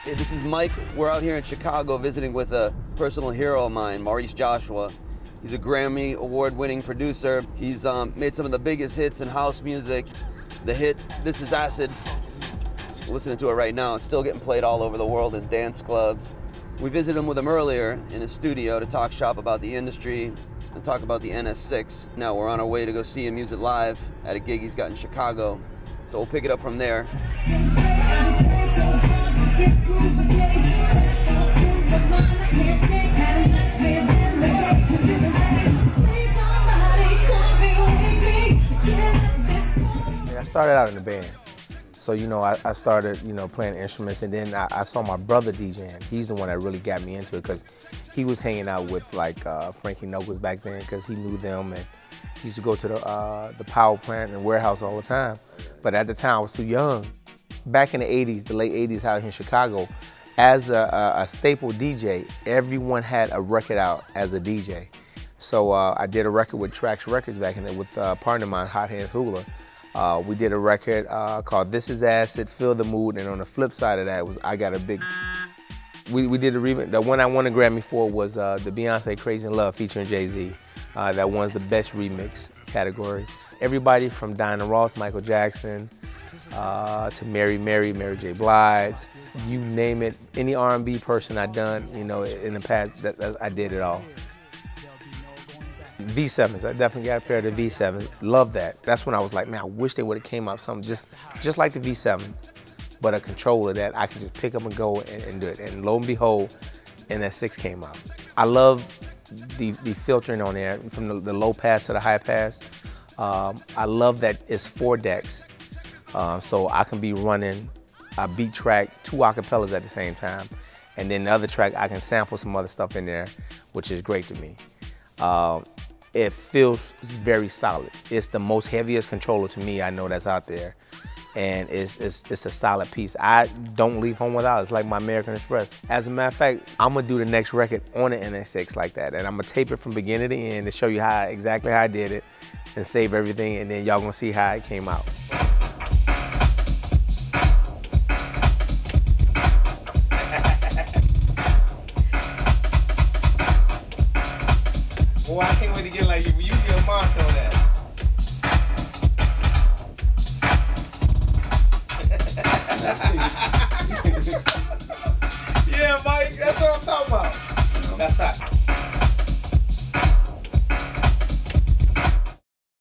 Hey, this is Mike. We're out here in Chicago visiting with a personal hero of mine, Maurice Joshua. He's a Grammy award-winning producer. He's made some of the biggest hits in house music. The hit, This Is Acid, listening to it right now. It's still getting played all over the world in dance clubs. We visited him with him earlier in his studio to talk shop about the industry and talk about the NS6. Now we're on our way to go see him use it live at a gig he's got in Chicago. So we'll pick it up from there. I started out in the band. So, you know, I started, you know, playing instruments, and then I saw my brother DJing. He's the one that really got me into it because he was hanging out with like Frankie Knuckles back then because he knew them, and he used to go to the power plant and warehouse all the time. But at the time I was too young. Back in the 80s, the late 80s out here in Chicago, as a staple DJ, everyone had a record out as a DJ. So I did a record with Trax Records back in there with a partner of mine, Hot Hands Hula. We did a record called This Is Acid, Feel the Mood, and on the flip side of that was I Got a Big... We did a remix. The one I won a Grammy for was the Beyonce Crazy in Love featuring Jay-Z. That won the best remix category. Everybody from Diana Ross, Michael Jackson, to Mary J. Blige, you name it. Any R&B person I done, you know, in the past, I did it all. V7s, I definitely got a pair of the V7s. Love that. That's when I was like, man, I wish they would have came out something just like the V7, but a controller that I could just pick up and go and do it. And lo and behold, NS6 came out. I love the filtering on there, from the low pass to the high pass. I love that it's 4 decks, so I can be running a beat track, 2 acapellas at the same time, and then the other track I can sample some other stuff in there, which is great to me. It feels very solid. It's the most heaviest controller to me I know that's out there, and it's a solid piece. I don't leave home without it. It's like my American Express. As a matter of fact, I'm gonna do the next record on the NS6 like that, and I'm gonna tape it from beginning to end to show you exactly how I did it and save everything, and then y'all gonna see how it came out.